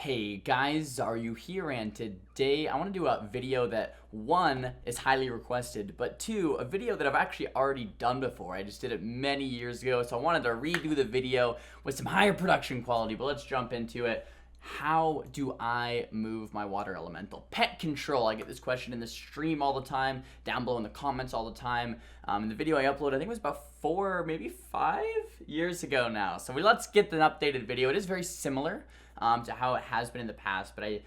Hey guys, Xaryu here, and today I want to do a video that one is highly requested, but two, a video that I've actually already done before. I just did it many years ago, so I wanted to redo the video with some higher production quality, but let's jump into it. How do I move my water elemental? Pet control. I get this question in the stream all the time, down below in the comments all the time. In the video I uploaded, I think it was about 4, maybe 5 years ago now. So let's get an updated video. It is very similar to how it has been in the past, but I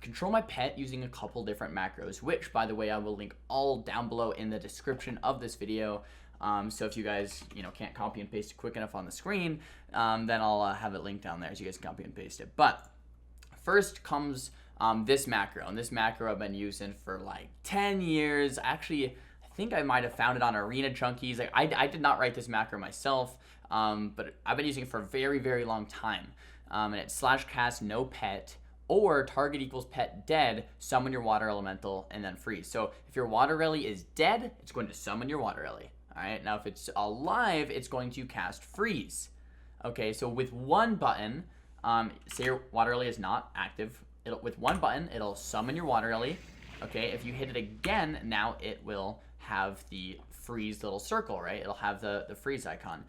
control my pet using a couple different macros, which, by the way, I will link all down below in the description of this video. So if you guys, can't copy and paste it quick enough on the screen, then I'll have it linked down there so you guys can copy and paste it. But first comes this macro, and this macro I've been using for like 10 years. Actually, I think I might have found it on Arena Junkies. Like I did not write this macro myself, but I've been using it for a very, very long time. And it's /cast no pet, or target equals pet dead, summon your water elemental, and then freeze. So if your water rally is dead, it's going to summon your water rally. All right, now if it's alive, it's going to cast freeze. Okay, so with one button, say your water rally is not active, with one button, it'll summon your water rally. Okay, if you hit it again, now it will have the freeze little circle, right? It'll have the freeze icon.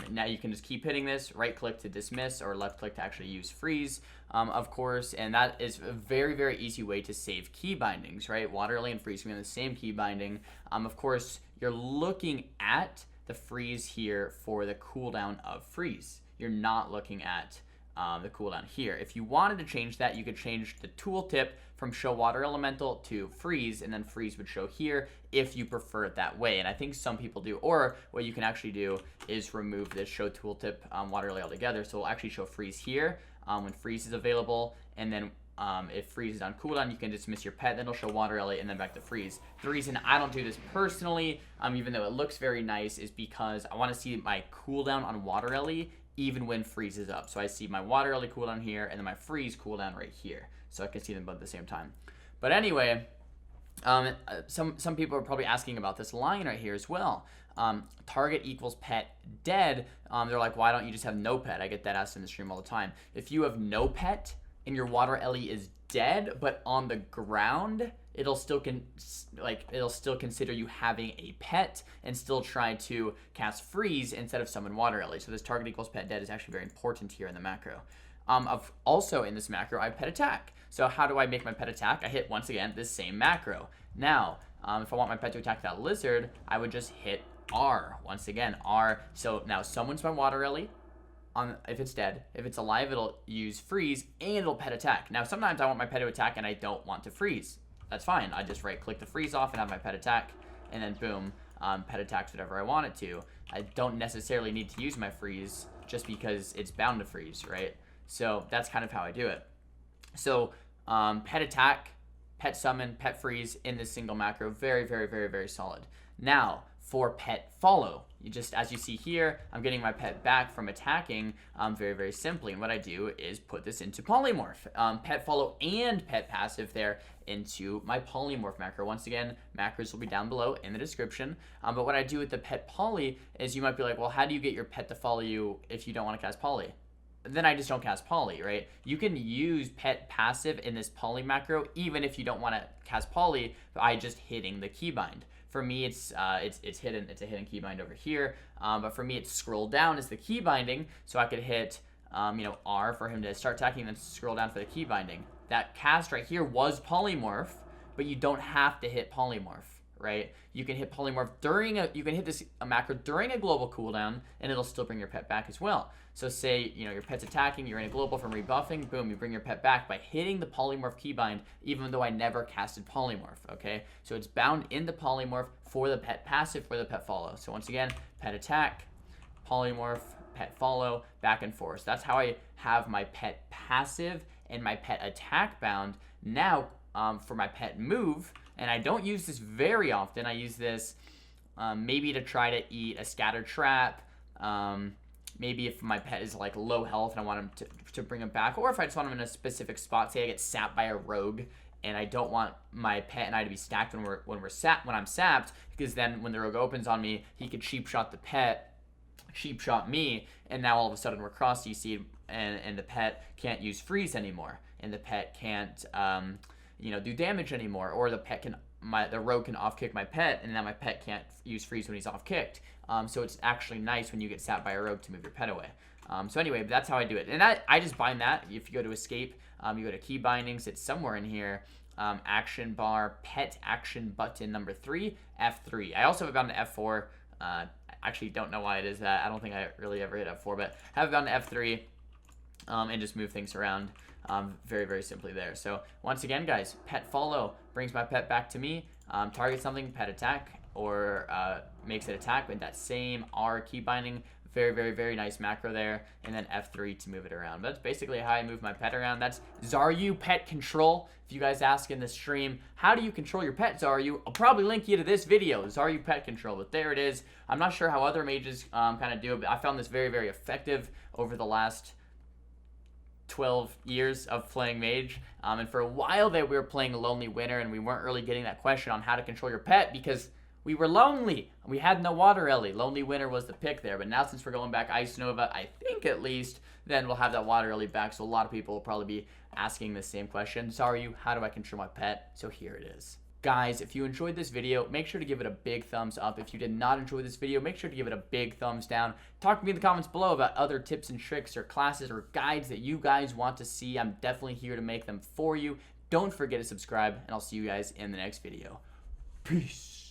Now you can just keep hitting this, right click to dismiss, or left click to actually use freeze, of course, and that is a very, very easy way to save key bindings, right? Water rally and freeze can be on the same key binding. Of course, you're looking at the freeze here for the cooldown of freeze. You're not looking at the cooldown here. If you wanted to change that, you could change the tooltip from show water elemental to freeze, and then freeze would show here if you prefer it that way. And I think some people do. Or what you can actually do is remove this show tooltip water rally altogether. So it'll actually show freeze here when freeze is available, and then if freeze is on cooldown, you can dismiss your pet, then it'll show water rally, and then back to freeze. The reason I don't do this personally, even though it looks very nice, is because I want to see my cooldown on water rally even when freeze is up. So I see my water rally cooldown here, and then my freeze cooldown right here. So I can see them both at the same time. But anyway, some people are probably asking about this line right here as well. Target equals pet dead. They're like, why don't you just have no pet? I get that asked in the stream all the time. If you have no pet and your water Ellie is dead but on the ground, it'll still consider you having a pet and still try to cast freeze instead of summon water Ellie. So this target equals pet dead is actually very important here in the macro. Also in this macro, I have pet attack. So how do I make my pet attack? I hit, once again, this same macro. Now, if I want my pet to attack that lizard, I would just hit R. Once again, R. So now summons my water Ellie. If it's dead. If it's alive, it'll use freeze, and it'll pet attack. Now, sometimes I want my pet to attack, and I don't want to freeze. That's fine. I just right-click the freeze off and have my pet attack, and then boom, pet attacks whatever I want it to. I don't necessarily need to use my freeze just because it's bound to freeze, right? So that's kind of how I do it. So pet attack, pet summon, pet freeze in this single macro, very, very, very, very solid. Now, for pet follow, as you see here, I'm getting my pet back from attacking very, very simply. And what I do is put this into polymorph. Pet follow and pet passive there into my polymorph macro. Once again, macros will be down below in the description. But what I do with the pet poly is, you might be like, well, how do you get your pet to follow you if you don't want to cast poly? Then I just don't cast poly, right? You can use pet passive in this poly macro even if you don't want to cast poly by just hitting the keybind. For me, it's hidden. It's a hidden keybind over here. But for me, it's scroll down is the key binding, so I could hit R for him to start attacking, and then scroll down for the key binding. That cast right here was polymorph, but you don't have to hit polymorph, right? You can hit polymorph you can hit this macro during a global cooldown, and it'll still bring your pet back as well. So say, your pet's attacking, you're in a global from rebuffing, boom, you bring your pet back by hitting the polymorph keybind, even though I never casted polymorph, okay? So it's bound in the polymorph for the pet passive, for the pet follow. So once again, pet attack, polymorph, pet follow, back and forth. That's how I have my pet passive and my pet attack bound. Now, for my pet move, and I don't use this very often, I use this maybe to try to eat a scatter trap, maybe if my pet is like low health and I want him to bring him back, or if I just want him in a specific spot. Say I get sapped by a rogue, and I don't want my pet and I to be stacked when I'm sapped, because then when the rogue opens on me, he could cheap shot the pet, cheap shot me, and now all of a sudden we're cross CC'd, and the pet can't use freeze anymore, and the pet can't do damage anymore, or the rogue can off kick my pet, and now my pet can't use freeze when he's off kicked. So it's actually nice when you get sat by a rogue to move your pet away. So anyway, that's how I do it, and I just bind that. If you go to escape, you go to key bindings. It's somewhere in here. Action bar, pet action button number 3, F3. I also have it bound to F4. Actually don't know why it is that. I don't think I really ever hit F4, but have it bound to F3, and just move things around very, very simply there. So once again, guys, pet follow brings my pet back to me, target something, pet attack, or makes it attack with that same R key binding. Very, very, very nice macro there. And then F3 to move it around. But that's basically how I move my pet around. That's Xaryu pet control. If you guys ask in the stream, how do you control your pet, Xaryu? I'll probably link you to this video, Xaryu pet control. But there it is. I'm not sure how other mages kind of do it, but I found this very, very effective over the last 12 years of playing Mage. And for a while there, we were playing a Lonely Winter, and we weren't really getting that question on how to control your pet because we were lonely. We had no water Ellie. Lonely Winter was the pick there. But now since we're going back Ice Nova, I think at least, then we'll have that water Ellie back. So a lot of people will probably be asking the same question. Xaryu, how do I control my pet? So here it is. Guys, if you enjoyed this video, make sure to give it a big thumbs up. If you did not enjoy this video, make sure to give it a big thumbs down. Talk to me in the comments below about other tips and tricks or classes or guides that you guys want to see. I'm definitely here to make them for you. Don't forget to subscribe, and I'll see you guys in the next video. Peace.